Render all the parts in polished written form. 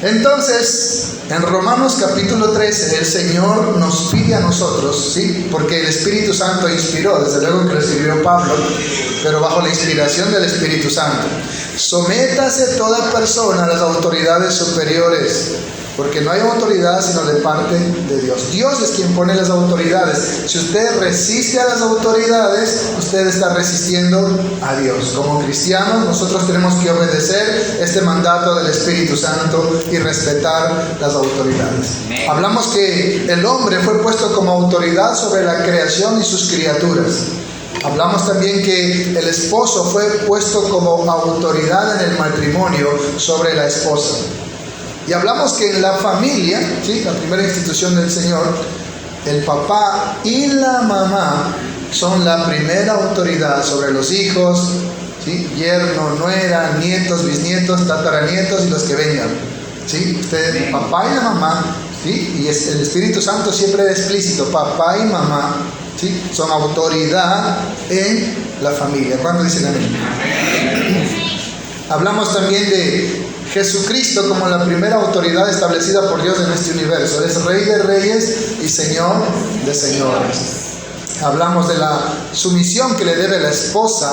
Entonces, en Romanos capítulo 13, el Señor nos pide a nosotros, ¿sí? Porque el Espíritu Santo inspiró, desde luego que lo escribió Pablo, pero bajo la inspiración del Espíritu Santo. Sométase toda persona a las autoridades superiores, porque no hay autoridad sino de parte de Dios. Dios es quien pone las autoridades. Si usted resiste a las autoridades, usted está resistiendo a Dios. Como cristianos, nosotros tenemos que obedecer este mandato del Espíritu Santo y respetar las autoridades. Hablamos que el hombre fue puesto como autoridad sobre la creación y sus criaturas. Hablamos también que el esposo fue puesto como autoridad en el matrimonio sobre la esposa. Y hablamos que en la familia, ¿sí?, la primera institución del Señor, el papá y la mamá son la primera autoridad sobre los hijos, ¿sí?, yerno, nuera, nietos, bisnietos, tataranietos y los que vengan, ¿sí? Usted, papá y la mamá, ¿sí?, y el Espíritu Santo siempre es explícito, papá y mamá, ¿sí?, son autoridad en la familia. ¿Cuándo dicen amén? Hablamos también de Jesucristo como la primera autoridad establecida por Dios en este universo. Él es Rey de Reyes y Señor de Señores. Hablamos de la sumisión que le debe la esposa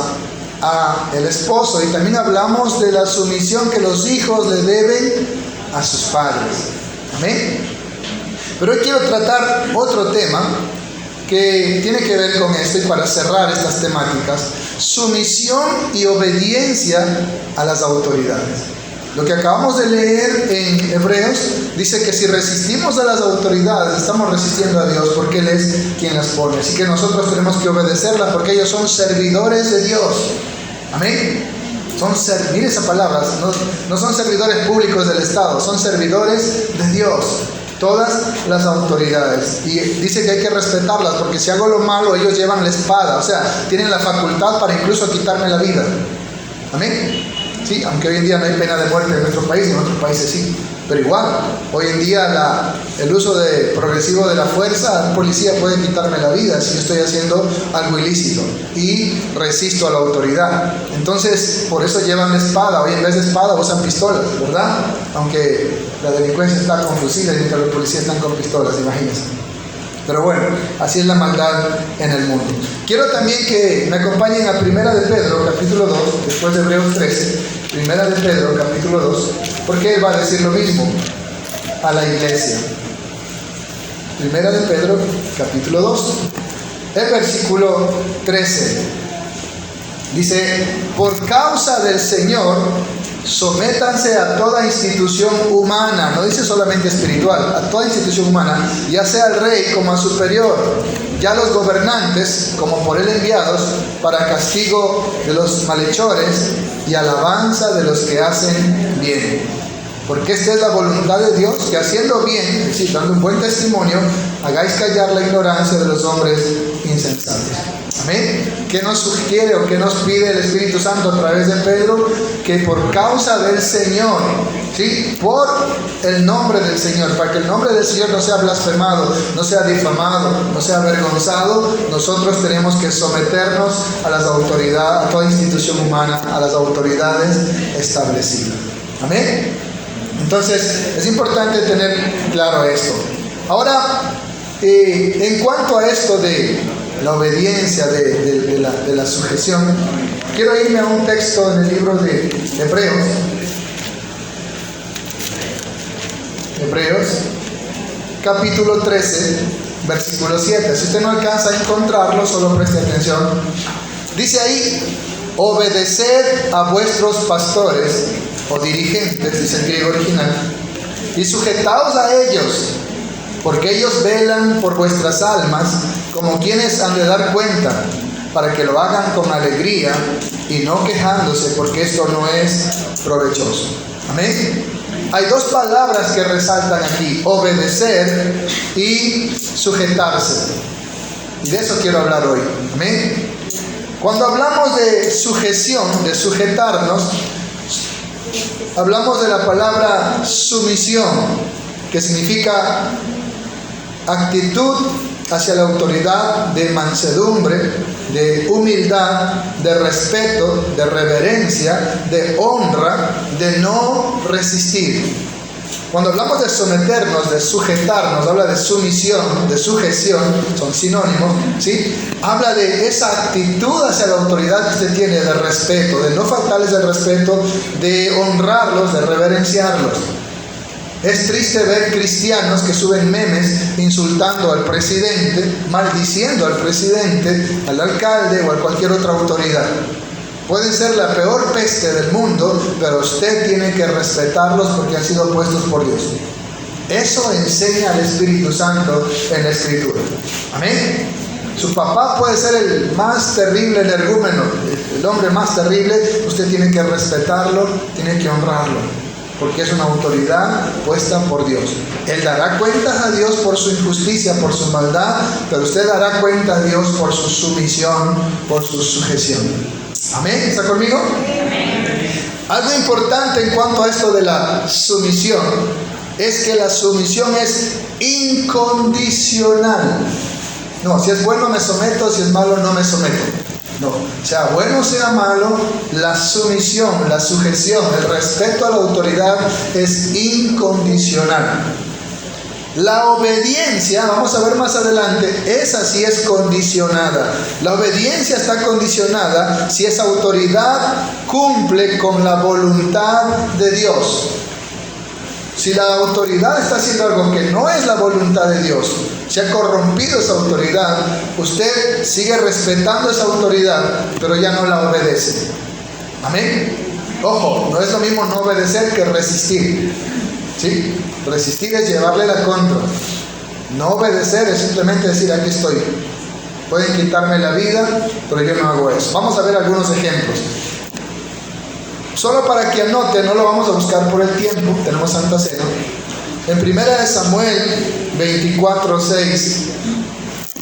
al esposo, y también hablamos de la sumisión que los hijos le deben a sus padres. Amén. Pero hoy quiero tratar otro tema que tiene que ver con esto, y para cerrar estas temáticas, sumisión y obediencia a las autoridades. Lo que acabamos de leer en Hebreos dice que si resistimos a las autoridades, estamos resistiendo a Dios, porque Él es quien las pone. Así que nosotros tenemos que obedecerlas, porque ellos son servidores de Dios. Amén. Mire esa palabra, no son servidores públicos del Estado, son servidores de Dios. Todas las autoridades. Y dice que hay que respetarlas, porque si hago lo malo, ellos llevan la espada. O sea, tienen la facultad para incluso quitarme la vida. Amén. Sí, aunque hoy en día no hay pena de muerte en nuestro país, en otros países sí. Pero igual, hoy en día el uso progresivo de la fuerza, un policía puede quitarme la vida si yo estoy haciendo algo ilícito y resisto a la autoridad. Entonces, por eso llevan la espada. Hoy en vez de espada usan pistolas, ¿verdad? Aunque la delincuencia está con fusiles, mientras los policías están con pistolas, imagínense. Pero bueno, así es la maldad en el mundo. Quiero también que me acompañen a Primera de Pedro, capítulo 2, después de Hebreos 13. Primera de Pedro, capítulo 2, porque él va a decir lo mismo a la iglesia. Primera de Pedro, capítulo 2, el versículo 13. Dice: por causa del Señor, sométanse a toda institución humana, no dice solamente espiritual, a toda institución humana, ya sea al rey como a superior, ya los gobernantes como por él enviados, para castigo de los malhechores y alabanza de los que hacen bien. Porque esta es la voluntad de Dios, que haciendo bien, es decir, dando un buen testimonio, hagáis callar la ignorancia de los hombres insensatos. Amén. ¿Qué nos sugiere o qué nos pide el Espíritu Santo a través de Pedro? Que por causa del Señor, ¿sí?, por el nombre del Señor, para que el nombre del Señor no sea blasfemado, no sea difamado, no sea avergonzado, nosotros tenemos que someternos a las autoridades, a toda institución humana, a las autoridades establecidas. Amén. Entonces, es importante tener claro esto. Ahora, en cuanto a esto de la obediencia, de la sujeción, quiero irme a un texto en el libro de Hebreos. Hebreos, capítulo 13, versículo 7. Si usted no alcanza a encontrarlo, solo preste atención. Dice ahí: obedeced a vuestros pastores o dirigentes, dice el griego original, y sujetaos a ellos, porque ellos velan por vuestras almas, como quienes han de dar cuenta, para que lo hagan con alegría y no quejándose, porque esto no es provechoso. Amén. Hay dos palabras que resaltan aquí: obedecer y sujetarse. Y de eso quiero hablar hoy. Amén. Cuando hablamos de sujeción, de sujetarnos, hablamos de la palabra sumisión, que significa actitud hacia la autoridad de mansedumbre, de humildad, de respeto, de reverencia, de honra, de no resistir. Cuando hablamos de someternos, de sujetarnos, habla de sumisión, de sujeción, son sinónimos, ¿sí? Habla de esa actitud hacia la autoridad que usted tiene, de respeto, de no faltarles el respeto, de honrarlos, de reverenciarlos. Es triste ver cristianos que suben memes insultando al presidente, maldiciendo al presidente, al alcalde o a cualquier otra autoridad. Pueden ser la peor peste del mundo, pero usted tiene que respetarlos porque han sido puestos por Dios. Eso enseña el Espíritu Santo en la Escritura. Amén. Su papá puede ser el más terrible energúmeno, el hombre más terrible. Usted tiene que respetarlo, tiene que honrarlo, porque es una autoridad puesta por Dios. Él dará cuentas a Dios por su injusticia, por su maldad, pero usted dará cuenta a Dios por su sumisión, por su sujeción. Amén. ¿Está conmigo? Algo importante en cuanto a esto de la sumisión es que la sumisión es incondicional. No, si es bueno me someto, si es malo no me someto. No, sea bueno o sea malo, la sumisión, la sujeción, el respeto a la autoridad es incondicional. La obediencia, vamos a ver más adelante, esa sí es condicionada. La obediencia está condicionada si esa autoridad cumple con la voluntad de Dios. Si la autoridad está haciendo algo que no es la voluntad de Dios, se ha corrompido esa autoridad, usted sigue respetando esa autoridad, pero ya no la obedece. Amén. Ojo, no es lo mismo no obedecer que resistir. ¿Sí? Resistir es llevarle la contra. No obedecer es simplemente decir, aquí estoy. Pueden quitarme la vida, pero yo no hago eso. Vamos a ver algunos ejemplos. Solo para que anote, no lo vamos a buscar por el tiempo, tenemos Santa Cena. En 1 Samuel 24:6,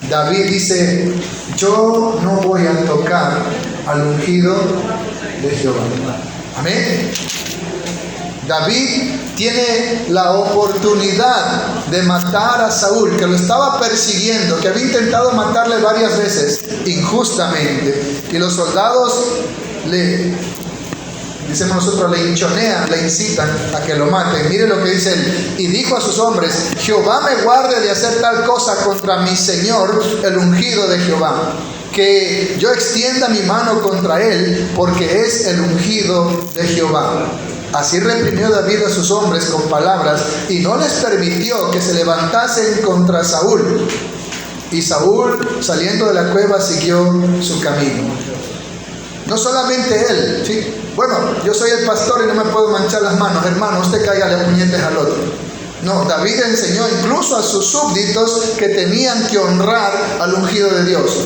David dice, yo no voy a tocar al ungido de Jehová. Amén. David tiene la oportunidad de matar a Saúl, que lo estaba persiguiendo, que había intentado matarle varias veces injustamente, y los soldados decimos nosotros, le hinchonean, le incitan a que lo maten. Mire lo que dice él: y dijo a sus hombres, Jehová me guarde de hacer tal cosa contra mi señor, el ungido de Jehová, que yo extienda mi mano contra él, porque es el ungido de Jehová. Así reprimió David a sus hombres con palabras, y no les permitió que se levantasen contra Saúl. Y Saúl, saliendo de la cueva, siguió su camino. No solamente él, ¿sí? Bueno, yo soy el pastor y no me puedo manchar las manos. Hermano, usted cáigale puñetes al otro. No, David enseñó incluso a sus súbditos que tenían que honrar al ungido de Dios,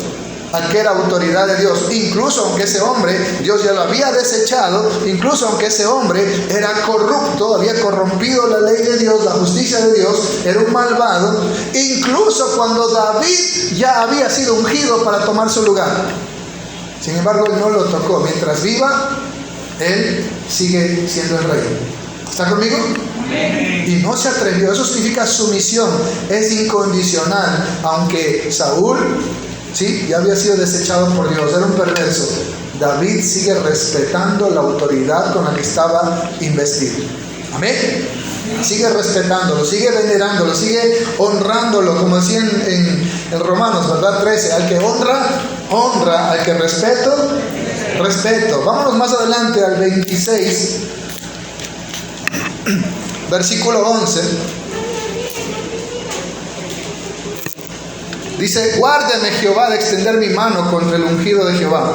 al que era autoridad de Dios. Incluso aunque ese hombre, Dios ya lo había desechado, incluso aunque ese hombre era corrupto, había corrompido la ley de Dios, la justicia de Dios, era un malvado, incluso cuando David ya había sido ungido para tomar su lugar. Sin embargo, él no lo tocó. Mientras viva, él sigue siendo el rey. ¿Está conmigo? Y no se atrevió. Eso significa sumisión, es incondicional. Aunque Saúl, sí, ya había sido desechado por Dios, era un perverso, David sigue respetando la autoridad con la que estaba investido. Amén. Sigue respetándolo, sigue venerándolo, sigue honrándolo, como decían en Romanos, ¿verdad? 13, al que honra, honra, al que respeto, respeto. Vámonos más adelante al 26, versículo 11. Dice, guárdeme Jehová de extender mi mano contra el ungido de Jehová.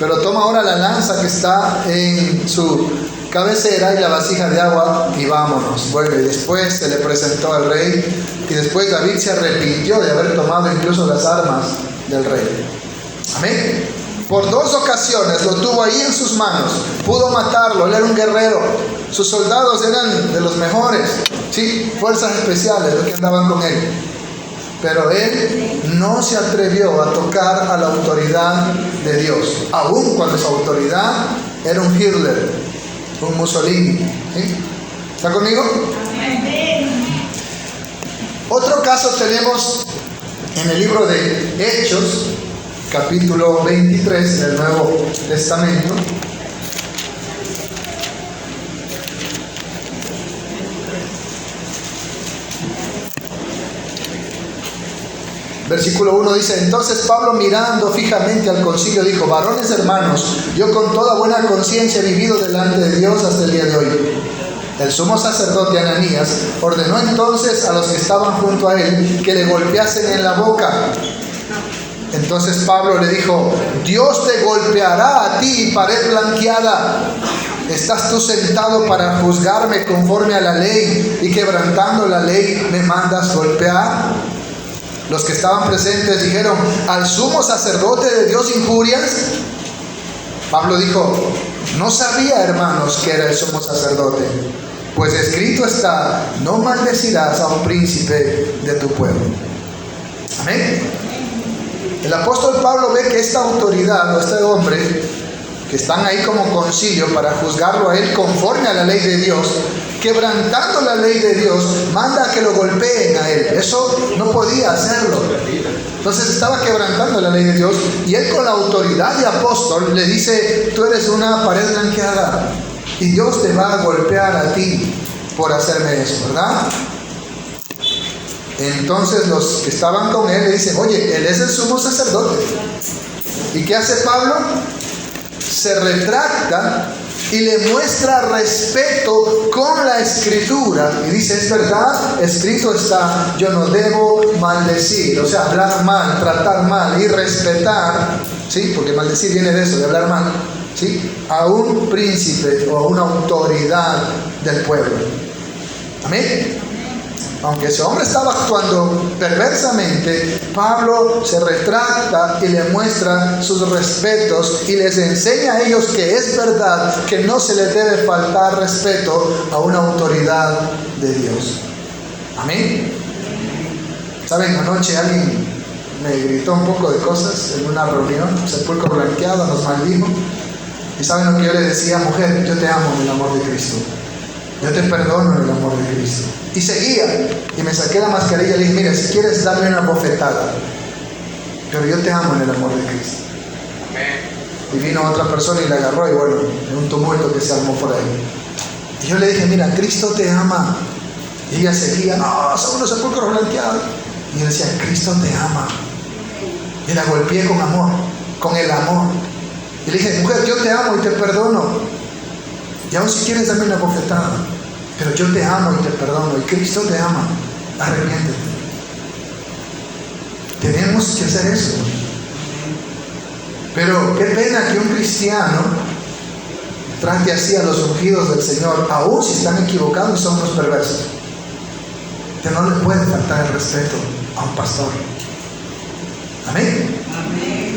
Pero toma ahora la lanza que está en su cabecera y la vasija de agua y vámonos. Bueno, y después se le presentó al rey, y después David se arrepintió de haber tomado incluso las armas del rey. Amén. Por 2 ocasiones lo tuvo ahí en sus manos, pudo matarlo, él era un guerrero, sus soldados eran de los mejores, sí, fuerzas especiales los que andaban con él. Pero él no se atrevió a tocar a la autoridad de Dios, aun cuando esa autoridad era un Hitler, un Mussolini. ¿Sí? ¿Está conmigo? Otro caso tenemos en el libro de Hechos, capítulo 23 del Nuevo Testamento. Versículo 1 dice: entonces Pablo, mirando fijamente al concilio, dijo: varones hermanos, yo con toda buena conciencia he vivido delante de Dios hasta el día de hoy. El sumo sacerdote Ananías ordenó entonces a los que estaban junto a él que le golpeasen en la boca. Entonces Pablo le dijo: Dios te golpeará a ti, pared blanqueada. ¿Estás tú sentado para juzgarme conforme a la ley y quebrantando la ley me mandas golpear? Los que estaban presentes dijeron: ¿al sumo sacerdote de Dios injurias? Pablo dijo: no sabía, hermanos, que era el sumo sacerdote, pues escrito está: no maldecirás a un príncipe de tu pueblo. Amén. El apóstol Pablo ve que esta autoridad, o este hombre, que están ahí como concilio para juzgarlo a él conforme a la ley de Dios, quebrantando la ley de Dios, manda a que lo golpeen a él. Eso no podía hacerlo. Entonces estaba quebrantando la ley de Dios, y él, con la autoridad de apóstol, le dice: tú eres una pared blanqueada y Dios te va a golpear a ti por hacerme eso, ¿verdad? Entonces los que estaban con él le dicen: oye, él es el sumo sacerdote. ¿Y qué hace Pablo? Se retracta y le muestra respeto con la escritura y dice: es verdad, escrito está, yo no debo maldecir, o sea, hablar mal, tratar mal, irrespetar, ¿sí? Porque maldecir viene de eso, de hablar mal, ¿sí? A un príncipe o a una autoridad del pueblo. Amén. Aunque ese hombre estaba actuando perversamente, Pablo se retracta y le muestra sus respetos y les enseña a ellos que es verdad que no se les debe faltar respeto a una autoridad de Dios. Amén. Saben, anoche alguien me gritó un poco de cosas en una reunión, sepulcro blanqueado, nos maldijo. Y saben lo que yo le decía: mujer, yo te amo en el amor de Cristo. Yo te perdono en el amor de Cristo. Y seguía, y me saqué la mascarilla y le dije: mira, si quieres darme una bofetada, pero yo te amo en el amor de Cristo. Y vino otra persona y la agarró, y bueno, en un tumulto que se armó por ahí. Y yo le dije: mira, Cristo te ama. Y ella seguía: no, son unos sepulcros blanqueados. Y yo decía: Cristo te ama. Y la golpeé con amor, con el amor. Y le dije: mujer, yo te amo y te perdono. Y aún si quieres darme una bofetada, pero yo te amo y te perdono, y Cristo te ama, arrepiéntete. Tenemos que hacer eso. Pero qué pena que un cristiano trate así a los ungidos del Señor, aún si están equivocados y son unos perversos. Que no le puede faltar el respeto a un pastor. Amén.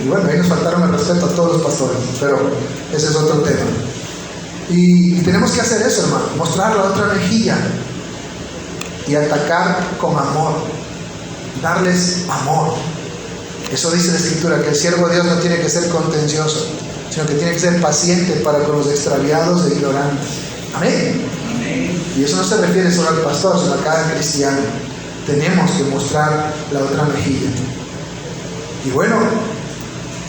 Y bueno, ahí nos faltaron el respeto a todos los pastores, pero ese es otro tema. Y tenemos que hacer eso, hermano, mostrar la otra mejilla y atacar con amor, darles amor. Eso dice la Escritura, que el siervo de Dios no tiene que ser contencioso, sino que tiene que ser paciente para con los extraviados e ignorantes. Amén. Y eso no se refiere solo al pastor, sino a cada cristiano. Tenemos que mostrar la otra mejilla. Y bueno,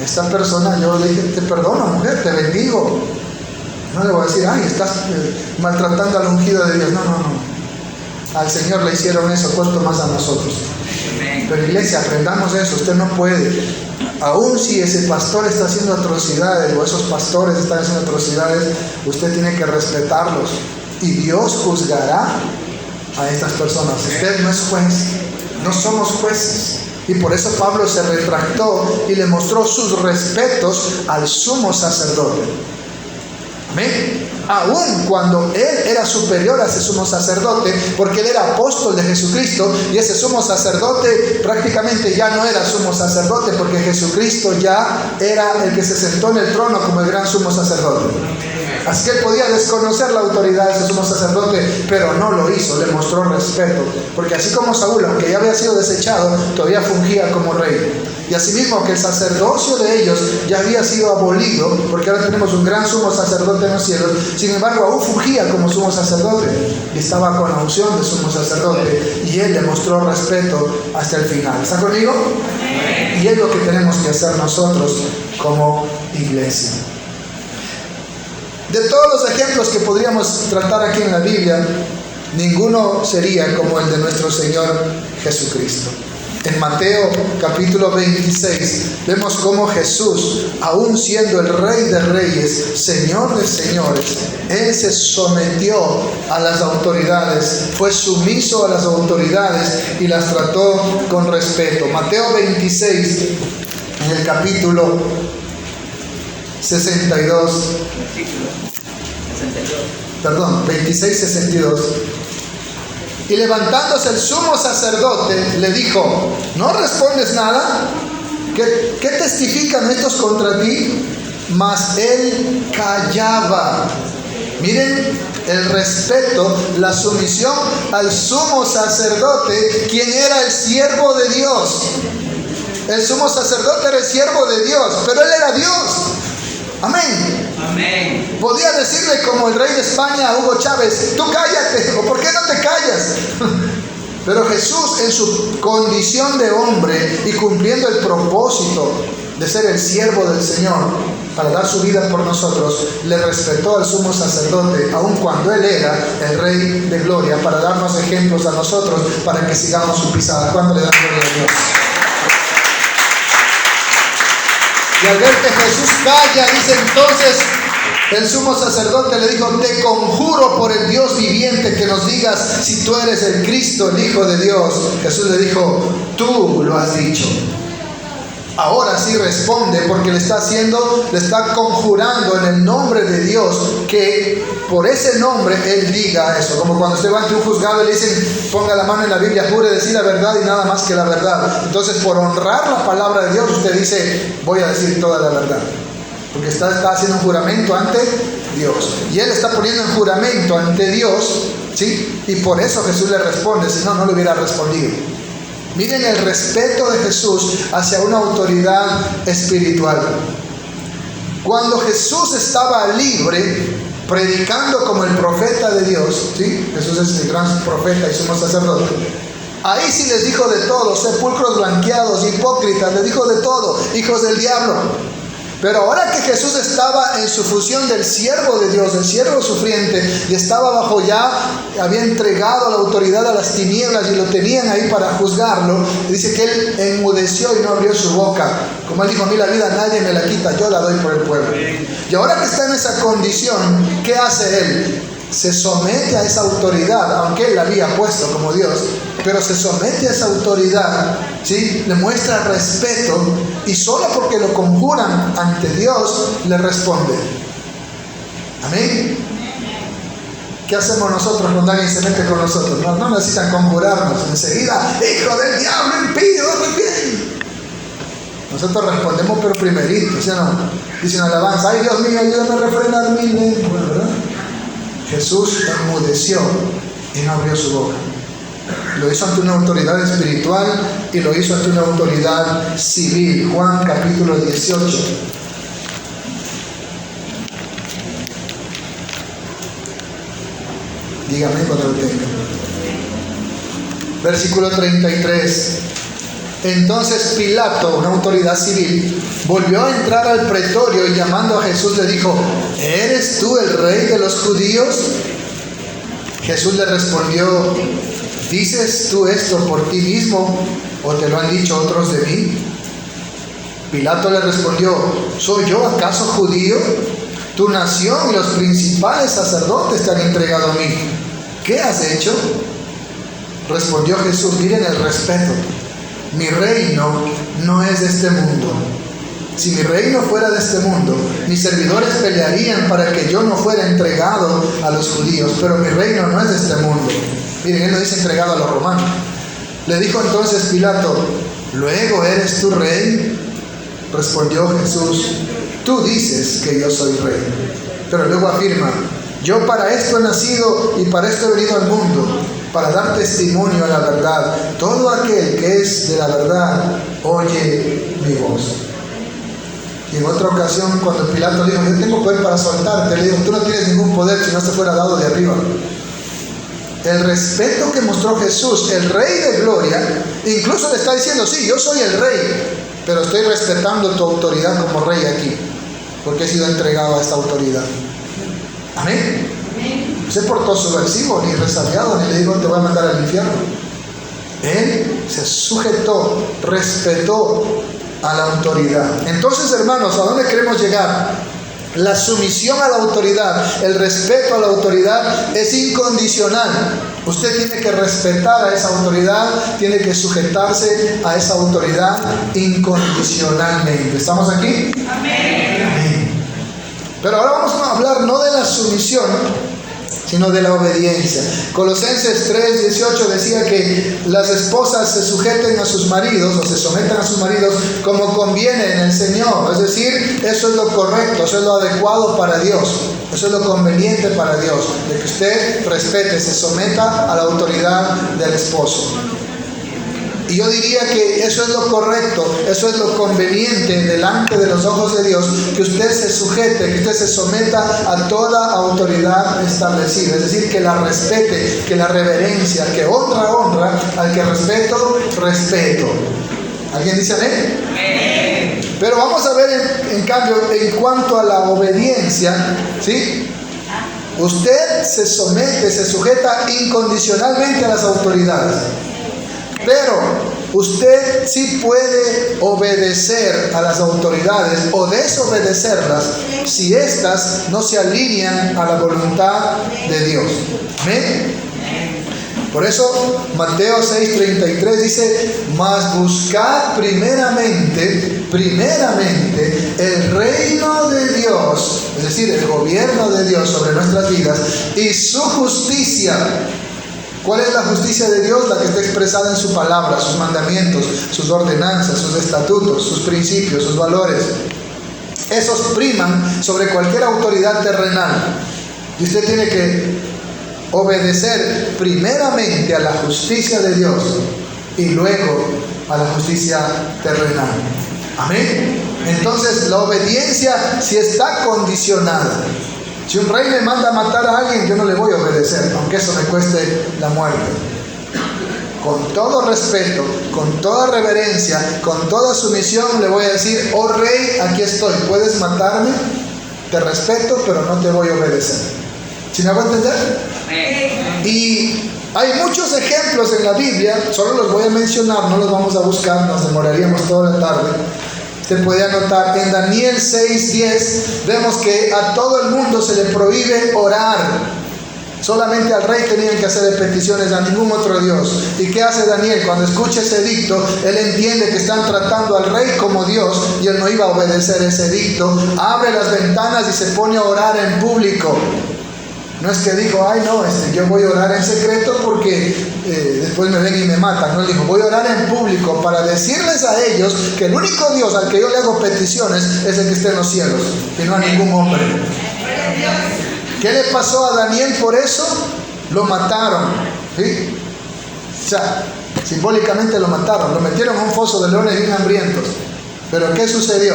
esta persona, yo le dije: te perdono, mujer, te bendigo. No le voy a decir: ay, estás maltratando al ungido de Dios. No. Al Señor le hicieron eso, ¿cuánto más a nosotros? Pero iglesia, aprendamos eso. Usted no puede, aun si ese pastor está haciendo atrocidades, o esos pastores están haciendo atrocidades, usted tiene que respetarlos. Y Dios juzgará a estas personas. Usted no es juez, no somos jueces. Y por eso Pablo se retractó y le mostró sus respetos al sumo sacerdote. Amén. Aún cuando él era superior a ese sumo sacerdote, porque él era apóstol de Jesucristo, y ese sumo sacerdote prácticamente ya no era sumo sacerdote, porque Jesucristo ya era el que se sentó en el trono como el gran sumo sacerdote. Así que él podía desconocer la autoridad de ese sumo sacerdote, pero no lo hizo, le mostró respeto, porque así como Saúl, aunque ya había sido desechado, todavía fungía como rey. Y asimismo que el sacerdocio de ellos ya había sido abolido, porque ahora tenemos un gran sumo sacerdote en los cielos. Sin embargo, aún fungía como sumo sacerdote y estaba con la unción de sumo sacerdote, y él le mostró respeto hasta el final. ¿Está conmigo? Y es lo que tenemos que hacer nosotros como iglesia. De todos los ejemplos que podríamos tratar aquí en la Biblia, ninguno sería como el de nuestro Señor Jesucristo. En Mateo capítulo 26 vemos cómo Jesús, aún siendo el Rey de Reyes, Señor de Señores, Él se sometió a las autoridades, fue sumiso a las autoridades y las trató con respeto. Mateo 26, en el capítulo 26:62. Y levantándose el sumo sacerdote, le dijo: ¿no respondes nada? ¿Qué testifican estos contra ti? Mas él callaba. Miren el respeto, la sumisión al sumo sacerdote, quien era el siervo de Dios. El sumo sacerdote era el siervo de Dios, pero él era Dios. Amén. Amén. Podía decirle como el rey de España a Hugo Chávez: tú cállate, o ¿por qué no te callas? Pero Jesús, en su condición de hombre y cumpliendo el propósito de ser el siervo del Señor para dar su vida por nosotros, le respetó al sumo sacerdote, aun cuando él era el Rey de Gloria, para darnos ejemplos a nosotros, para que sigamos su pisada. ¿Cuándo le dan gloria a Dios? Y al ver que Jesús calla, dice entonces el sumo sacerdote, le dijo: te conjuro por el Dios viviente que nos digas si tú eres el Cristo, el Hijo de Dios. Jesús le dijo: tú lo has dicho. Ahora sí responde, porque le está conjurando en el nombre de Dios que por ese nombre él diga eso. Como cuando usted va ante un juzgado y le dicen: ponga la mano en la Biblia, jure decir la verdad y nada más que la verdad. Entonces, por honrar la palabra de Dios, usted dice: voy a decir toda la verdad, porque está haciendo un juramento ante Dios, y él está poniendo en juramento ante Dios, ¿sí? Y por eso Jesús le responde, si no, no le hubiera respondido. Miren el respeto de Jesús hacia una autoridad espiritual. Cuando Jesús estaba libre, predicando como el profeta de Dios, ¿sí? Jesús es el gran profeta y sumo sacerdote. Ahí sí les dijo de todo: sepulcros blanqueados, hipócritas, les dijo de todo, hijos del diablo. Pero ahora que Jesús estaba en su función del siervo de Dios, del siervo sufriente, y estaba bajo había entregado la autoridad a las tinieblas y lo tenían ahí para juzgarlo, dice que él enmudeció y no abrió su boca. Como él dijo: a mí la vida nadie me la quita, yo la doy por el pueblo. Y ahora que está en esa condición, ¿qué hace él? Se somete a esa autoridad, aunque él la había puesto como Dios, pero se somete a esa autoridad, ¿sí? Le muestra respeto, y solo porque lo conjuran ante Dios le responde. Amén. ¿Qué hacemos nosotros cuando alguien se mete con nosotros? No necesitan conjurarnos, enseguida: hijo del diablo, impío, arrepiéntete. Nosotros respondemos, pero primerito, ¿sí o no? Dice una alabanza: ay Dios mío, ayúdame a refrenar mi lengua, ¿verdad? Jesús enmudeció y no abrió su boca. Lo hizo ante una autoridad espiritual y lo hizo ante una autoridad civil. Juan capítulo 18. Dígame cuando lo tenga. Versículo 33. Entonces Pilato, una autoridad civil, volvió a entrar al pretorio y llamando a Jesús le dijo: ¿eres tú el rey de los judíos? Jesús le respondió: ¿dices tú esto por ti mismo o te lo han dicho otros de mí? Pilato le respondió: ¿soy yo acaso judío? Tu nación y los principales sacerdotes te han entregado a mí. ¿Qué has hecho? Respondió Jesús: miren el respeto. Mi reino no es de este mundo. Si mi reino fuera de este mundo, mis servidores pelearían para que yo no fuera entregado a los judíos, pero mi reino no es de este mundo. Miren, él no dice entregado a los romanos. Le dijo entonces Pilato: ¿luego eres tú rey? Respondió Jesús: tú dices que yo soy rey. Pero luego afirma: yo para esto he nacido y para esto he venido al mundo, para dar testimonio a la verdad. Todo aquel que es de la verdad oye mi voz. Y en otra ocasión, cuando Pilato le dijo: yo tengo poder para soltarte, le dijo: tú no tienes ningún poder si no te fuera dado de arriba. El respeto que mostró Jesús, el Rey de Gloria, incluso le está diciendo: sí, yo soy el Rey, pero estoy respetando tu autoridad como Rey aquí, porque he sido entregado a esta autoridad. Amén. No se portó subversivo, ni resabiado, ni le dijo: te voy a mandar al infierno. Él se sujetó, respetó a la autoridad. Entonces, hermanos, ¿a dónde queremos llegar? La sumisión a la autoridad, el respeto a la autoridad es incondicional. Usted tiene que respetar a esa autoridad, tiene que sujetarse a esa autoridad incondicionalmente. ¿Estamos aquí? Amén. Amén. Pero ahora vamos a hablar no de la sumisión, sino de la obediencia. Colosenses 3:18 decía que las esposas se sujeten a sus maridos, o se sometan a sus maridos como conviene en el Señor. Es decir, eso es lo correcto, eso es lo adecuado para Dios, eso es lo conveniente para Dios, de que usted respete, se someta a la autoridad del esposo. Y yo diría que eso es lo correcto, eso es lo conveniente delante de los ojos de Dios, que usted se sujete, que usted se someta a toda autoridad establecida. Es decir, que la respete, que la reverencia, que honra, al que respeto. ¿Alguien dice amén? Amén. Pero vamos a ver en cambio, en cuanto a la obediencia, ¿sí? Usted se somete, se sujeta incondicionalmente a las autoridades. Pero usted sí puede obedecer a las autoridades o desobedecerlas si éstas no se alinean a la voluntad de Dios. ¿Amén? Por eso Mateo 6:33 dice: mas buscad primeramente el reino de Dios, es decir, el gobierno de Dios sobre nuestras vidas, y su justicia. ¿Cuál es la justicia de Dios? La que está expresada en su palabra, sus mandamientos, sus ordenanzas, sus estatutos, sus principios, sus valores. Esos priman sobre cualquier autoridad terrenal. Y usted tiene que obedecer primeramente a la justicia de Dios y luego a la justicia terrenal. Amén. Entonces la obediencia sí está condicionada. Si un rey me manda a matar a alguien, yo no le voy a obedecer, aunque eso me cueste la muerte. Con todo respeto, con toda reverencia, con toda sumisión, le voy a decir: oh rey, aquí estoy, puedes matarme, te respeto, pero no te voy a obedecer. ¿Sí me hago entender? Y hay muchos ejemplos en la Biblia, solo los voy a mencionar, no los vamos a buscar, nos demoraríamos toda la tarde. Usted puede anotar, en Daniel 6:10 vemos que a todo el mundo se le prohíbe orar. Solamente al rey tenían que hacer peticiones, a ningún otro Dios. ¿Y qué hace Daniel? Cuando escucha ese edicto, él entiende que están tratando al rey como Dios y él no iba a obedecer ese edicto. Abre las ventanas y se pone a orar en público. No es que dijo: ay no, yo voy a orar en secreto porque después me ven y me matan. No, él dijo: voy a orar en público para decirles a ellos que el único Dios al que yo le hago peticiones es el que está en los cielos, y no a ningún hombre. ¿Qué le pasó a Daniel por eso? Lo mataron, ¿sí? O sea, simbólicamente lo mataron, lo metieron en un foso de leones bien hambrientos. Pero ¿qué sucedió?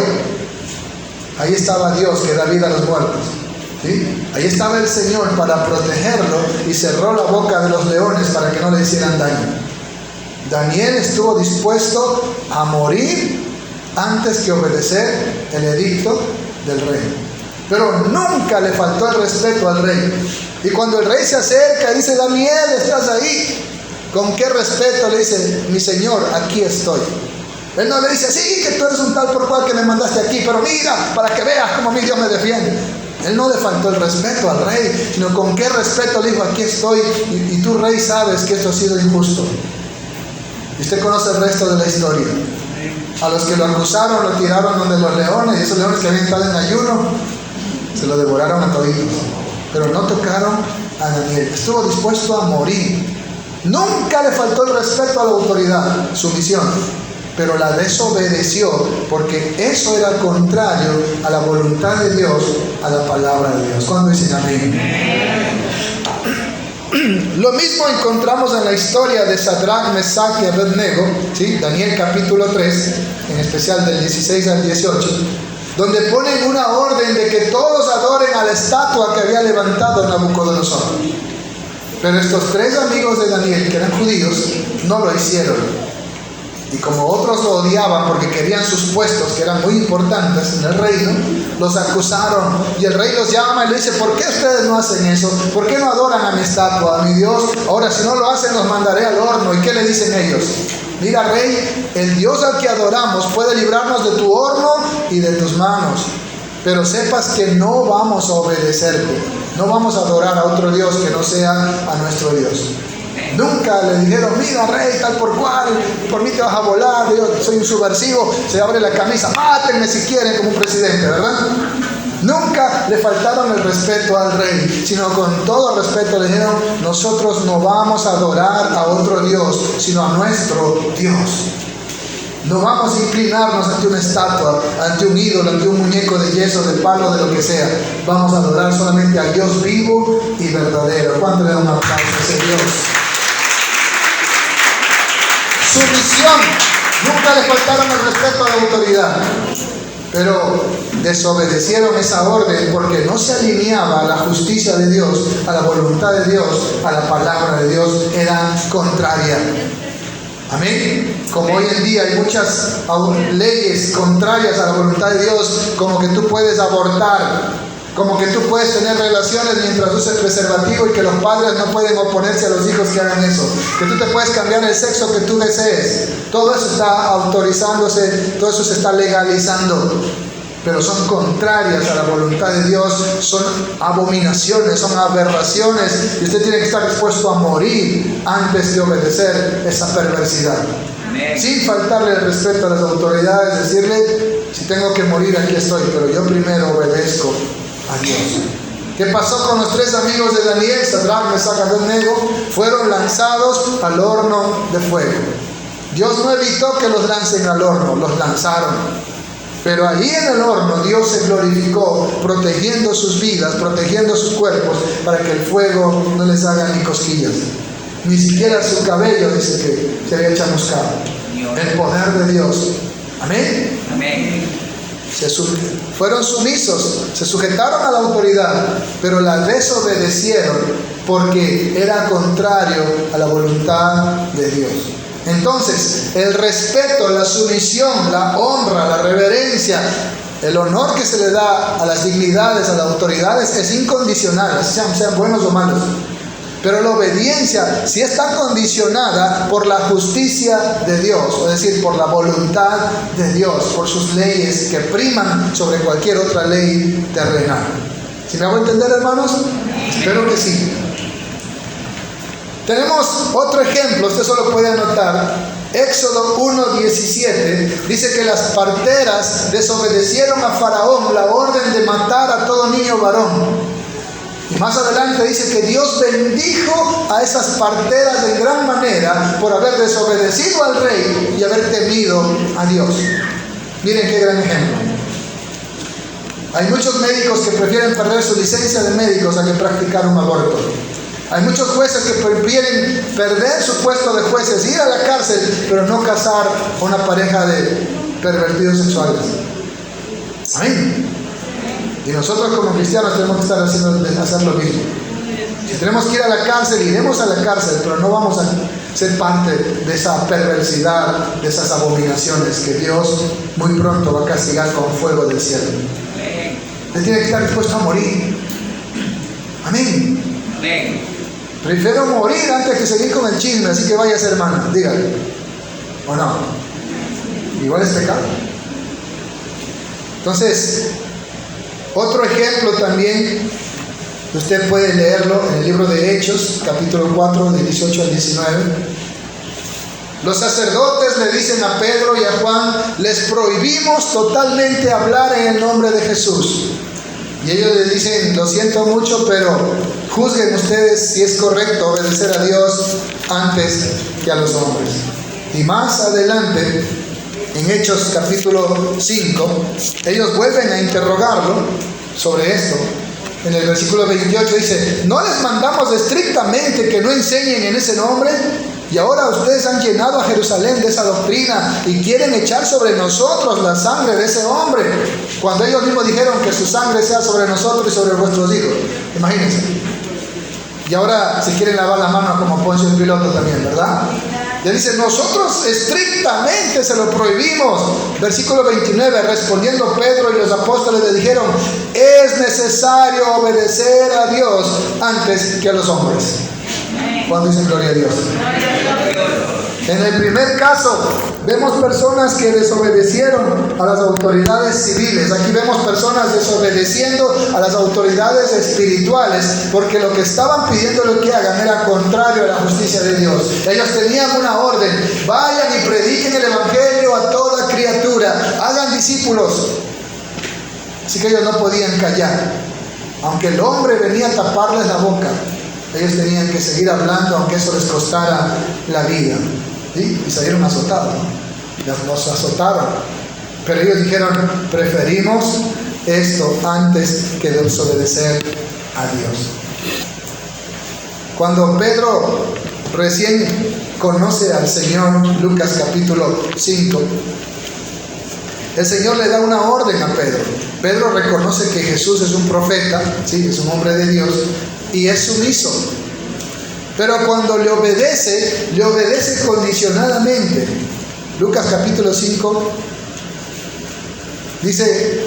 Ahí estaba Dios que da vida a los muertos. ¿Sí? Ahí estaba el Señor para protegerlo y cerró la boca de los leones para que no le hicieran daño. Daniel estuvo dispuesto a morir antes que obedecer el edicto del rey. Pero nunca le faltó el respeto al rey. Y cuando el rey se acerca y dice: Daniel, ¿estás ahí? ¿Con qué respeto le dice: mi Señor, aquí estoy? Él no le dice: sí, que tú eres un tal por cual que me mandaste aquí, pero mira, para que veas cómo mi Dios me defiende. Él no le faltó el respeto al rey, sino con qué respeto le dijo: aquí estoy, y tú, rey, sabes que esto ha sido injusto. Y usted conoce el resto de la historia. A los que lo acusaron lo tiraron donde los leones, y esos leones que habían estado en ayuno se lo devoraron a toditos. Pero no tocaron a Daniel. Estuvo dispuesto a morir. Nunca le faltó el respeto a la autoridad, sumisión, pero la desobedeció porque eso era contrario a la voluntad de Dios, a la palabra de Dios. ¿Cuándo dicen amén? Lo mismo encontramos en la historia de Sadrach, Mesach y Abednego, ¿sí? Daniel capítulo 3, en especial del 16 al 18, donde ponen una orden de que todos adoren a la estatua que había levantado Nabucodonosor. Pero estos tres amigos de Daniel, que eran judíos, no lo hicieron. Y como otros lo odiaban porque querían sus puestos, que eran muy importantes en el reino, los acusaron. Y el rey los llama y le dice: ¿por qué ustedes no hacen eso? ¿Por qué no adoran a mi estatua, a mi Dios? Ahora, si no lo hacen, los mandaré al horno. ¿Y qué le dicen ellos? Mira, rey, el Dios al que adoramos puede librarnos de tu horno y de tus manos. Pero sepas que no vamos a obedecerte. No vamos a adorar a otro Dios que no sea a nuestro Dios. Nunca le dijeron: mira, rey, tal por cual, por mí te vas a volar, yo soy un subversivo. Se abre la camisa: mátenme si quieren, como un presidente, ¿verdad? Nunca le faltaron el respeto al rey, sino con todo respeto le dijeron: nosotros no vamos a adorar a otro Dios, sino a nuestro Dios. No vamos a inclinarnos ante una estatua, ante un ídolo, ante un muñeco de yeso, de palo, de lo que sea. Vamos a adorar solamente al Dios vivo y verdadero. ¿Cuánto le da un aplauso a ese Dios? Sumisión. Nunca le faltaron el respeto a la autoridad, pero desobedecieron esa orden porque no se alineaba a la justicia de Dios, a la voluntad de Dios, a la palabra de Dios. Era contraria. Amén. Como hoy en día hay muchas leyes contrarias a la voluntad de Dios, como que tú puedes abortar, como que tú puedes tener relaciones mientras uses preservativo y que los padres no pueden oponerse a los hijos que hagan eso, que tú te puedes cambiar el sexo que tú desees. Todo eso está autorizándose, todo eso se está legalizando, pero son contrarias a la voluntad de Dios, son abominaciones, son aberraciones, y usted tiene que estar dispuesto a morir antes de obedecer esa perversidad. Amén. Sin faltarle el respeto a las autoridades, decirle: si tengo que morir, aquí estoy, pero yo primero obedezco a Dios. ¿Qué pasó con los tres amigos de Daniel? Sadrach, Mesach y Abednego fueron lanzados al horno de fuego. Dios no evitó que los lancen al horno, los lanzaron. Pero allí en el horno Dios se glorificó, protegiendo sus vidas, protegiendo sus cuerpos, para que el fuego no les haga ni cosquillas. Ni siquiera su cabello dice que se había chamuscado. El poder de Dios. Amén. Amén. Fueron sumisos, se sujetaron a la autoridad, pero la desobedecieron porque era contrario a la voluntad de Dios. Entonces, el respeto, la sumisión, la honra, la reverencia, el honor que se le da a las dignidades, a las autoridades, es incondicional, sean buenos o malos. Pero la obediencia sí está condicionada por la justicia de Dios, es decir, por la voluntad de Dios, por sus leyes que priman sobre cualquier otra ley terrenal. ¿Sí me hago entender, hermanos? Espero que sí. Tenemos otro ejemplo, usted solo puede anotar. Éxodo 1:17 dice que las parteras desobedecieron a Faraón la orden de matar a todo niño varón. Y más adelante dice que Dios bendijo a esas parteras de gran manera por haber desobedecido al rey y haber temido a Dios. Miren qué gran ejemplo. Hay muchos médicos que prefieren perder su licencia de médicos a que practicar un aborto. Hay muchos jueces que prefieren perder su puesto de jueces, ir a la cárcel, pero no casar a una pareja de pervertidos sexuales. Amén. Y nosotros como cristianos tenemos que estar hacer lo mismo. Si tenemos que ir a la cárcel, iremos a la cárcel, pero no vamos a ser parte de esa perversidad, de esas abominaciones que Dios muy pronto va a castigar con fuego del cielo. Usted tiene que estar dispuesto a morir. Amén. Amén. Prefiero morir antes que seguir con el chisme, así que vaya a ser hermana, dígale. ¿O no? Igual es pecado. Entonces, otro ejemplo también, usted puede leerlo en el libro de Hechos, capítulo 4, del 18 al 19. Los sacerdotes le dicen a Pedro y a Juan: les prohibimos totalmente hablar en el nombre de Jesús. Y ellos les dicen: lo siento mucho, pero juzguen ustedes si es correcto obedecer a Dios antes que a los hombres. Y más adelante, en Hechos capítulo 5, ellos vuelven a interrogarlo sobre esto. En el versículo 28 dice: ¿no les mandamos estrictamente que no enseñen en ese nombre? Y ahora ustedes han llenado a Jerusalén de esa doctrina y quieren echar sobre nosotros la sangre de ese hombre, cuando ellos mismos dijeron que su sangre sea sobre nosotros y sobre vuestros hijos. Imagínense. Y ahora se quieren lavar las manos como Poncio Pilato también, ¿verdad? Y él dice, nosotros estrictamente se lo prohibimos. Versículo 29, respondiendo Pedro y los apóstoles le dijeron, es necesario obedecer a Dios antes que a los hombres. ¿Cuándo dicen gloria a Dios? En el primer caso, vemos personas que desobedecieron a las autoridades civiles. Aquí vemos personas desobedeciendo a las autoridades espirituales, porque lo que estaban pidiéndole que hagan era contrario a la justicia de Dios. Ellos tenían una orden: vayan y prediquen el evangelio a toda criatura, hagan discípulos. Así que ellos no podían callar. Aunque el hombre venía a taparles la boca, ellos tenían que seguir hablando, aunque eso les costara la vida. ¿Sí? Y salieron azotados, ¿no? Los azotaron. Pero ellos dijeron, preferimos esto antes que desobedecer a Dios. Cuando Pedro recién conoce al Señor, Lucas capítulo 5, el Señor le da una orden a Pedro. Pedro reconoce que Jesús es un profeta, ¿sí? Es un hombre de Dios, y es sumiso. Pero cuando le obedece condicionadamente. Lucas capítulo 5 dice,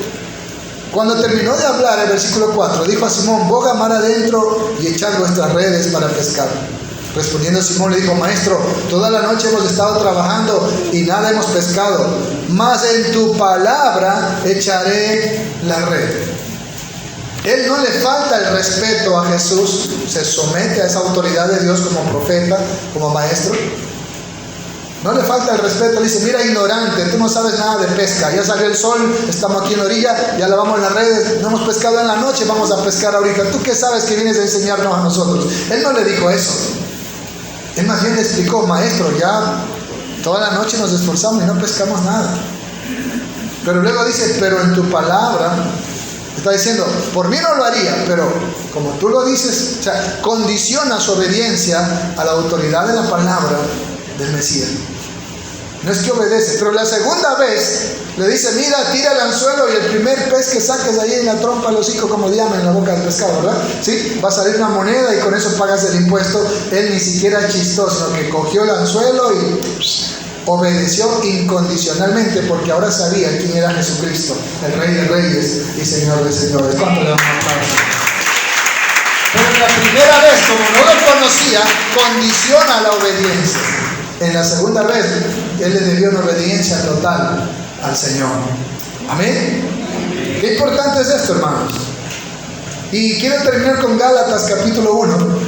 cuando terminó de hablar, el versículo 4, dijo a Simón, boga mar adentro y echad vuestras redes para pescar. Respondiendo Simón le dijo, maestro, toda la noche hemos estado trabajando y nada hemos pescado, mas en tu palabra echaré la red. Él no le falta el respeto a Jesús, se somete a esa autoridad de Dios como profeta, como maestro. No le falta el respeto, le dice, mira ignorante, tú no sabes nada de pesca, ya salió el sol, estamos aquí en la orilla, ya lavamos las redes, no hemos pescado en la noche, vamos a pescar ahorita. ¿Tú qué sabes que vienes a enseñarnos a nosotros? Él no le dijo eso. Él más bien le explicó, maestro, ya toda la noche nos esforzamos y no pescamos nada. Pero luego dice, pero en tu palabra, está diciendo, por mí no lo haría, pero como tú lo dices, o sea, condiciona su obediencia a la autoridad de la palabra del Mesías. No es que obedece, pero la segunda vez le dice, mira, tira el anzuelo y el primer pez que saques ahí en la trompa del hocico, como llaman en la boca del pescado, ¿verdad? ¿Sí? Va a salir una moneda y con eso pagas el impuesto. Él ni siquiera chistó, sino que cogió el anzuelo y obedeció incondicionalmente, porque ahora sabía quién era Jesucristo, el Rey de Reyes y Señor de Señores. ¿Cuánto le damos aplausos? Pero la primera vez, como no lo conocía, condiciona la obediencia. En la segunda vez, Él le debió una obediencia total al Señor. Amén. Qué importante es esto, hermanos. Y quiero terminar con Gálatas capítulo 1,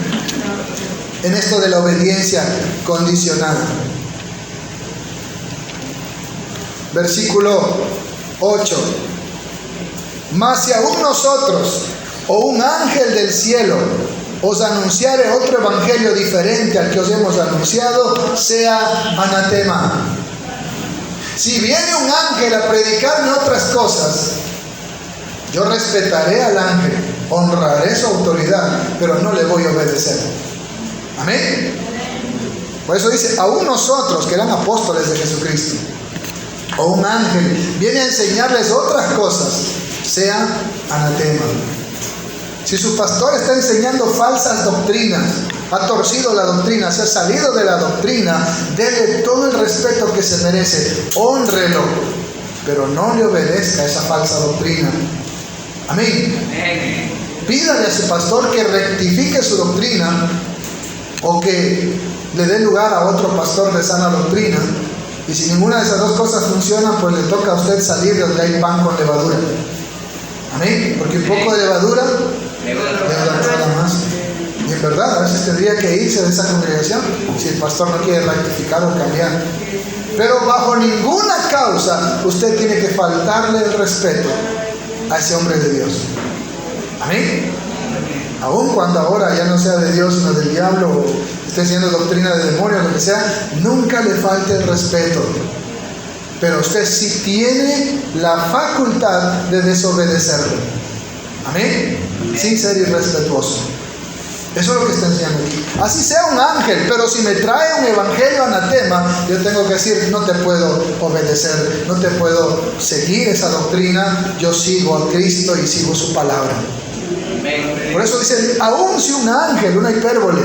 en esto de la obediencia condicionada. Versículo 8. Mas si aún nosotros o un ángel del cielo os anunciare otro evangelio diferente al que os hemos anunciado, sea anatema. Si viene un ángel a predicarme otras cosas, yo respetaré al ángel, honraré su autoridad, pero no le voy a obedecer. Amén. Por eso dice, aún nosotros que eran apóstoles de Jesucristo, o un ángel viene a enseñarles otras cosas, sea anatema. Si su pastor está enseñando falsas doctrinas, ha torcido la doctrina, se ha salido de la doctrina, dele todo el respeto que se merece, hónrelo, pero no le obedezca a esa falsa doctrina. Amén. Pídale a su pastor que rectifique su doctrina o que le dé lugar a otro pastor de sana doctrina. Y si ninguna de esas dos cosas funciona, pues le toca a usted salir de donde hay pan con levadura. Amén. Porque un poco de levadura levadura más. Y en verdad, a veces tendría que irse de esa congregación si el pastor no quiere rectificar o cambiar. Pero bajo ninguna causa usted tiene que faltarle el respeto a ese hombre de Dios. Amén. Aun cuando ahora ya no sea de Dios sino del diablo, o esté haciendo doctrina de demonios, lo que sea, nunca le falte el respeto. Pero usted sí tiene la facultad de desobedecerlo. Amén. Sin ser irrespetuoso. Eso es lo que está enseñando aquí. Así sea un ángel, pero si me trae un evangelio anatema, yo tengo que decir, no te puedo obedecer, no te puedo seguir esa doctrina. Yo sigo a Cristo y sigo su palabra. Por eso dice, aún si un ángel, una hipérbole,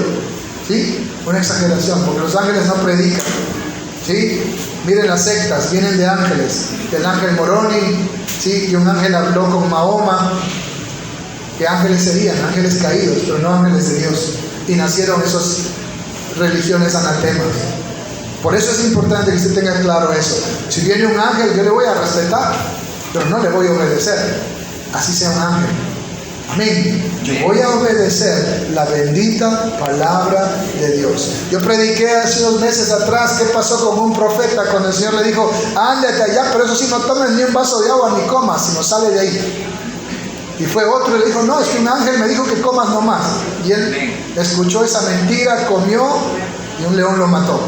¿sí? una exageración, porque los ángeles no predican, ¿sí? Miren las sectas, vienen de ángeles, del ángel Moroni, ¿sí? Y un ángel habló con Mahoma. ¿Qué ángeles serían? Ángeles caídos, pero no ángeles de Dios. Y nacieron esas religiones anatemas. Por eso es importante que usted tenga claro eso. Si viene un ángel, yo le voy a respetar, pero no le voy a obedecer. Así sea un ángel. Amén. Yo voy a obedecer la bendita palabra de Dios. Yo prediqué hace 2 meses atrás qué pasó con un profeta cuando el Señor le dijo: ándate allá, pero eso sí, no tomes ni un vaso de agua ni comas, sino sale de ahí. Y fue otro y le dijo: no, es que un ángel me dijo que comas nomás. Y él escuchó esa mentira, comió y un león lo mató.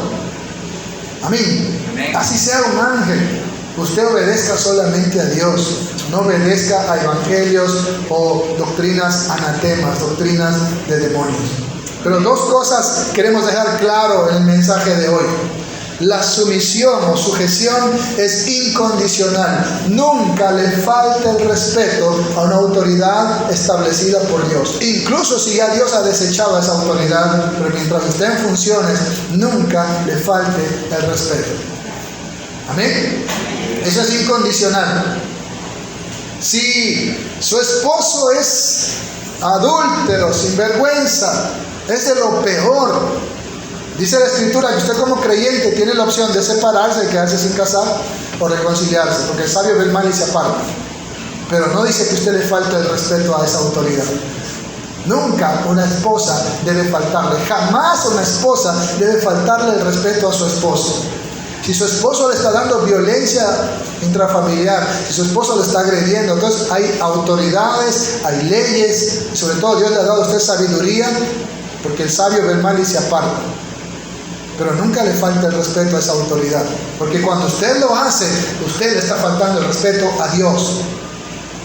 Amén. Así sea un ángel. Usted obedezca solamente a Dios, no obedezca a evangelios o doctrinas anatemas, doctrinas de demonios. Pero 2 cosas queremos dejar claro en el mensaje de hoy. La sumisión o sujeción es incondicional. Nunca le falta el respeto a una autoridad establecida por Dios. Incluso si ya Dios ha desechado a esa autoridad, pero mientras esté en funciones, nunca le falte el respeto. Amén. Eso es incondicional. Si su esposo es adúltero, sinvergüenza, es de lo peor. Dice la Escritura que usted como creyente tiene la opción de separarse y quedarse sin casar o reconciliarse, porque el sabio ve el mal y se aparta. Pero no dice que usted le falte el respeto a esa autoridad. Nunca una esposa debe faltarle, jamás una esposa debe faltarle el respeto a su esposo. Si su esposo le está dando violencia intrafamiliar, si su esposo le está agrediendo, entonces hay autoridades, hay leyes, y sobre todo Dios le ha dado a usted sabiduría, porque el sabio ve el mal y se aparta. Pero nunca le falta el respeto a esa autoridad, porque cuando usted lo hace, usted le está faltando el respeto a Dios.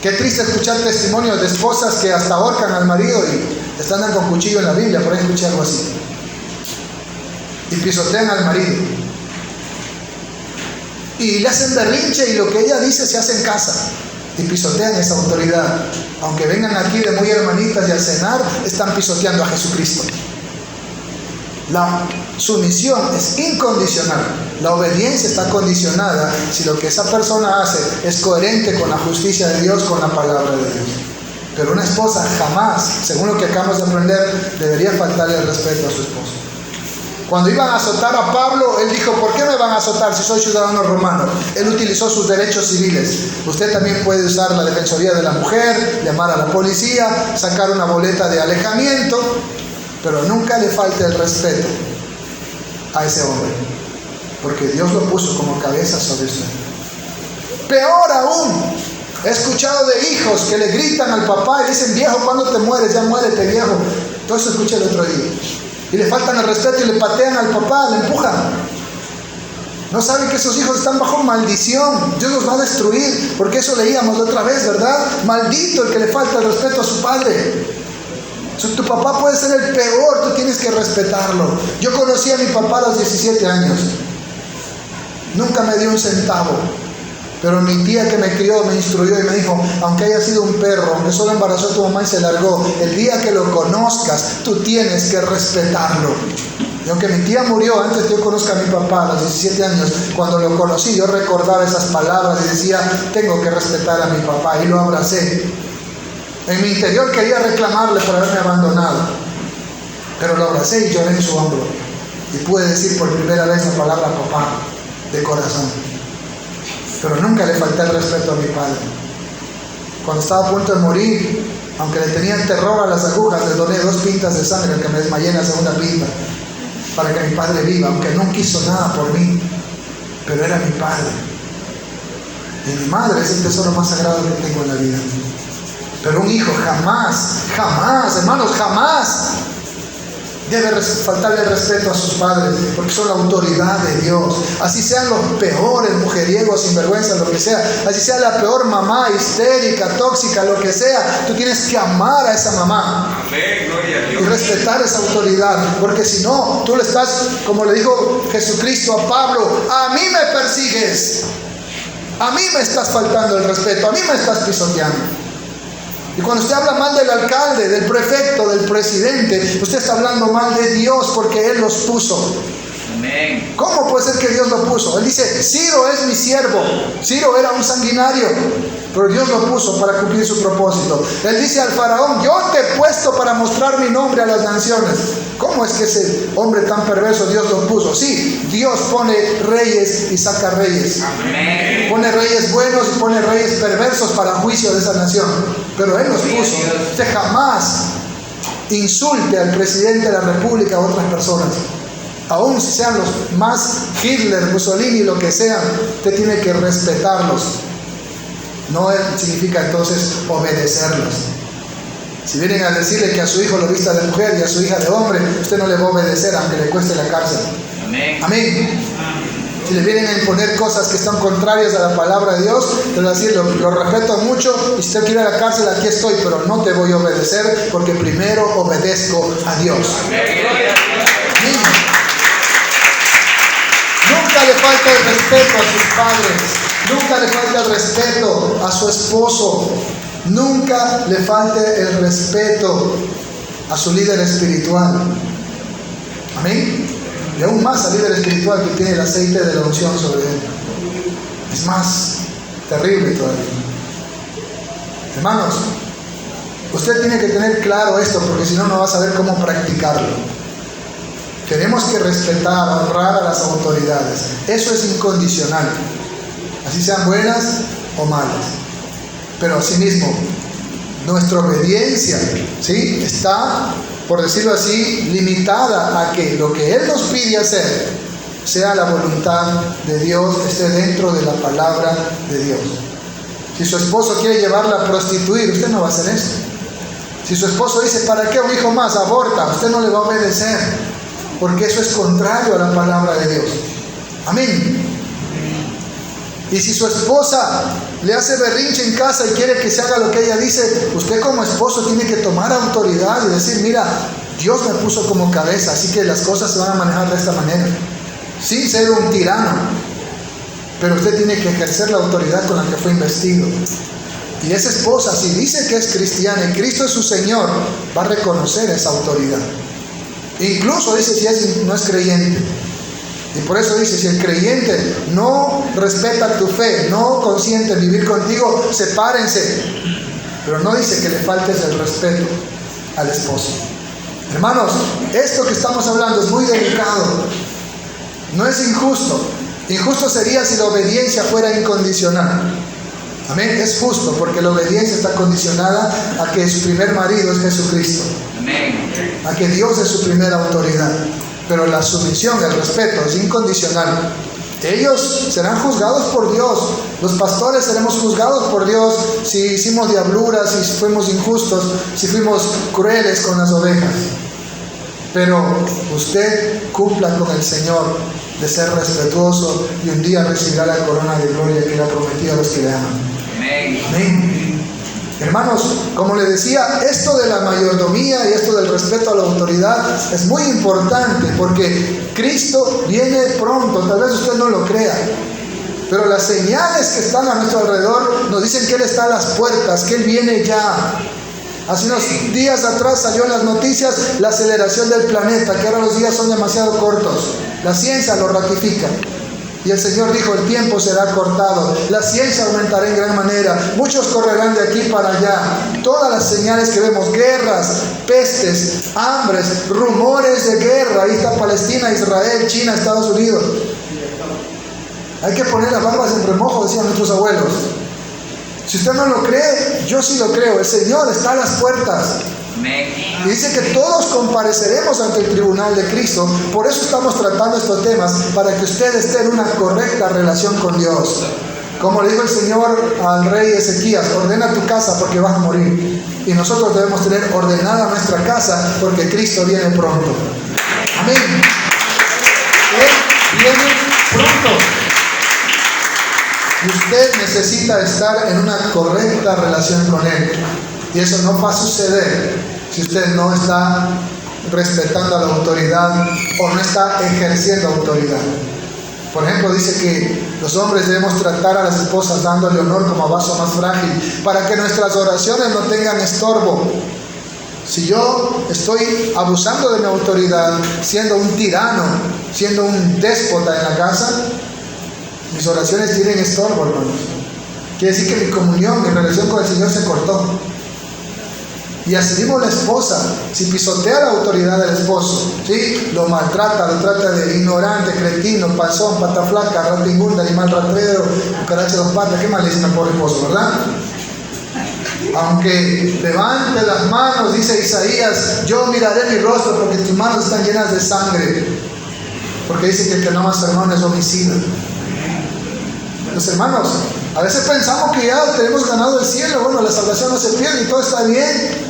Qué triste escuchar testimonios de esposas que hasta ahorcan al marido y están andando con cuchillo en la Biblia, por ahí escuché algo así. Y pisotean al marido. Y le hacen berrinche y lo que ella dice se hace en casa. Y pisotean esa autoridad. Aunque vengan aquí de muy hermanitas y al cenar, están pisoteando a Jesucristo. La sumisión es incondicional. La obediencia está condicionada si lo que esa persona hace es coherente con la justicia de Dios, con la palabra de Dios. Pero una esposa jamás, según lo que acabamos de aprender, debería faltarle el respeto a su esposo. Cuando iban a azotar a Pablo, él dijo: ¿por qué me van a azotar si soy ciudadano romano? Él utilizó sus derechos civiles. Usted también puede usar la defensoría de la mujer, llamar a la policía, sacar una boleta de alejamiento, pero nunca le falte el respeto a ese hombre, porque Dios lo puso como cabeza sobre usted. Peor aún, he escuchado de hijos que le gritan al papá y dicen: viejo, ¿cuándo te mueres? Ya muérete, viejo. Todo eso escuché el otro día. Y le faltan el respeto y le patean al papá, le empujan. No saben que esos hijos están bajo maldición. Dios los va a destruir, porque eso leíamos la otra vez, ¿verdad? Maldito el que le falta el respeto a su padre. Tu papá puede ser el peor, tú tienes que respetarlo. Yo conocí a mi papá a los 17 años. Nunca me dio un centavo. Pero mi tía que me crió me instruyó y me dijo: aunque haya sido un perro, aunque solo embarazó a tu mamá y se largó, el día que lo conozcas, tú tienes que respetarlo. Y aunque mi tía murió antes que yo conozca a mi papá, a los 17 años, cuando lo conocí, yo recordaba esas palabras y decía: tengo que respetar a mi papá, y lo abracé. En mi interior quería reclamarle por haberme abandonado, pero lo abracé y lloré en su hombro. Y pude decir por primera vez la palabra papá de corazón. Pero nunca le falté el respeto a mi padre. Cuando estaba a punto de morir, aunque le tenía terror a las agujas, le doné 2 pintas de sangre, aunque me desmayé en la segunda pinta, para que mi padre viva, aunque no quiso nada por mí, pero era mi padre. Y mi madre es el tesoro más sagrado que tengo en la vida. Pero un hijo jamás, hermanos, jamás debe faltarle el respeto a sus padres, porque son la autoridad de Dios. Así sean los peores mujeriegos, sinvergüenza, lo que sea, así sea la peor mamá histérica, tóxica, lo que sea, tú tienes que amar a esa mamá. Amén, gloria a Dios. Y respetar esa autoridad, porque si no, tú le estás, como le dijo Jesucristo a Pablo: a mí me persigues, a mí me estás faltando el respeto, a mí me estás pisoteando. Y cuando usted habla mal del alcalde, del prefecto, del presidente, usted está hablando mal de Dios porque Él los puso. Amén. ¿Cómo puede ser que Dios lo puso? Él dice, Ciro es mi siervo. Ciro era un sanguinario, pero Dios lo puso para cumplir su propósito. Él dice al faraón, yo te he puesto para mostrar mi nombre a las naciones. ¿Cómo es que ese hombre tan perverso Dios lo puso? Sí, Dios pone reyes y saca reyes. Amén. Pone reyes buenos y pone reyes perversos para juicio de esa nación. Pero Él los puso. Usted jamás insulte al presidente de la república o a otras personas. Aún si sean los más Hitler, Mussolini, lo que sean, usted tiene que respetarlos. No significa entonces obedecerlos. Si vienen a decirle que a su hijo lo vista de mujer y a su hija de hombre, usted no le va a obedecer aunque le cueste la cárcel. Amén. Amén. Si le vienen a imponer cosas que están contrarias a la palabra de Dios, le va a decir, lo respeto mucho, y si usted quiere ir a la cárcel, aquí estoy, pero no te voy a obedecer porque primero obedezco a Dios. Amén. Nunca le falta el respeto a sus padres, nunca le falta el respeto a su esposo, nunca le falte el respeto a su líder espiritual. Amén. Y aún más al líder espiritual que tiene el aceite de la unción sobre él. Es más terrible todavía. Hermanos, usted tiene que tener claro esto porque si no, no va a saber cómo practicarlo. Tenemos que respetar, honrar a las autoridades. Eso es incondicional. Así sean buenas o malas. Pero asimismo, nuestra obediencia, ¿sí?, está, por decirlo así, limitada a que lo que Él nos pide hacer sea la voluntad de Dios, esté dentro de la palabra de Dios. Si su esposo quiere llevarla a prostituir, usted no va a hacer eso. Si su esposo dice, ¿para qué un hijo más? Aborta, usted no le va a obedecer, porque eso es contrario a la palabra de Dios. Amén. Y si su esposa le hace berrinche en casa y quiere que se haga lo que ella dice, usted como esposo tiene que tomar autoridad y decir, mira, Dios me puso como cabeza, así que las cosas se van a manejar de esta manera, sin ser un tirano, pero usted tiene que ejercer la autoridad con la que fue investido. Y esa esposa, si dice que es cristiana y Cristo es su Señor, va a reconocer esa autoridad. Incluso dice si no es creyente. Y por eso dice, si el creyente no respeta tu fe, no consiente en vivir contigo, sepárense. Pero no dice que le faltes el respeto al esposo. Hermanos, esto que estamos hablando es muy delicado. No es injusto. Injusto sería si la obediencia fuera incondicional. Amén. Es justo porque la obediencia está condicionada a que su primer marido es Jesucristo. Amén. A que Dios es su primera autoridad. Pero la sumisión, el respeto es incondicional. Ellos serán juzgados por Dios. Los pastores seremos juzgados por Dios si hicimos diabluras, si fuimos injustos, si fuimos crueles con las ovejas. Pero usted cumpla con el Señor de ser respetuoso y un día recibirá la corona de gloria que le ha prometido a los que le aman. Amén. Amén. Hermanos, como les decía, esto de la mayordomía y esto del respeto a la autoridad es muy importante porque Cristo viene pronto. Tal vez usted no lo crea, pero las señales que están a nuestro alrededor nos dicen que Él está a las puertas, que Él viene ya. Hace unos días atrás salió en las noticias la aceleración del planeta, que ahora los días son demasiado cortos. La ciencia lo ratifica. Y el Señor dijo, el tiempo será cortado, la ciencia aumentará en gran manera, muchos correrán de aquí para allá. Todas las señales que vemos, guerras, pestes, hambres, rumores de guerra, ahí está Palestina, Israel, China, Estados Unidos. Hay que poner las barbas en remojo, decían nuestros abuelos. Si usted no lo cree, yo sí lo creo, el Señor está a las puertas. Y dice que todos compareceremos ante el tribunal de Cristo. Por eso estamos tratando estos temas, para que usted esté en una correcta relación con Dios. Como le dijo el Señor al rey Ezequías, ordena tu casa porque vas a morir. Y nosotros debemos tener ordenada nuestra casa porque Cristo viene pronto. Amén. Él viene pronto. Y usted necesita estar en una correcta relación con Él. Y eso no va a suceder si usted no está respetando a la autoridad o no está ejerciendo autoridad. Por ejemplo, dice que los hombres debemos tratar a las esposas dándole honor como a vaso más frágil, para que nuestras oraciones no tengan estorbo. Si yo estoy abusando de mi autoridad, siendo un tirano, siendo un déspota en la casa, mis oraciones tienen estorbo, hermanos. Quiere decir que mi comunión, mi relación con el Señor se cortó. Y así mismo la esposa, si pisotea la autoridad del esposo, ¿sí?, lo maltrata, lo trata de ignorante, cretino, panzón, pata flaca, rata inmunda, animal rastrero, cucaracha de dos patas, ¿qué más le dicen al pobre esposo, verdad? Aunque levante las manos, dice Isaías, yo miraré mi rostro porque tus manos están llenas de sangre. Porque dice que el que no ama a su hermano es homicida. Los hermanos, a veces pensamos que ya tenemos ganado el cielo, bueno, la salvación no se pierde y todo está bien.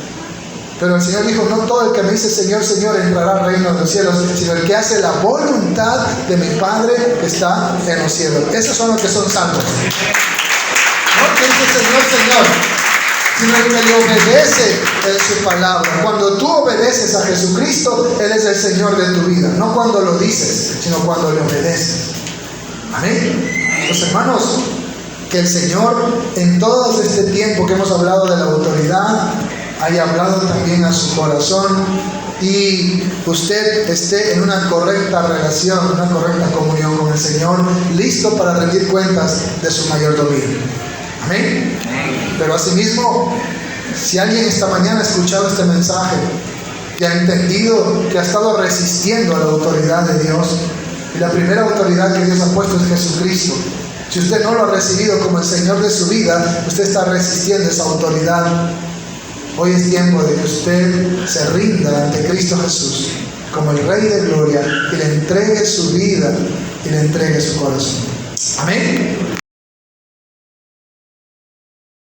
Pero el Señor dijo, no todo el que me dice Señor, Señor entrará al reino de los cielos, sino el que hace la voluntad de mi Padre que está en los cielos. Esos son los que son salvos. No que dice Señor, Señor, sino el que le obedece en su palabra. Cuando tú obedeces a Jesucristo, Él es el Señor de tu vida. No cuando lo dices, sino cuando le obedeces. Amén. Los hermanos, que el Señor en todo este tiempo que hemos hablado de la autoridad, haya hablado también a su corazón y usted esté en una correcta relación, una correcta comunión con el Señor, listo para rendir cuentas de su mayordomía. Amén. Pero asimismo, si alguien esta mañana ha escuchado este mensaje, que ha entendido que ha estado resistiendo a la autoridad de Dios, y la primera autoridad que Dios ha puesto es Jesucristo. Si usted no lo ha recibido como el Señor de su vida, usted está resistiendo esa autoridad. Hoy es tiempo de que usted se rinda ante Cristo Jesús como el Rey de Gloria y le entregue su vida y le entregue su corazón. Amén.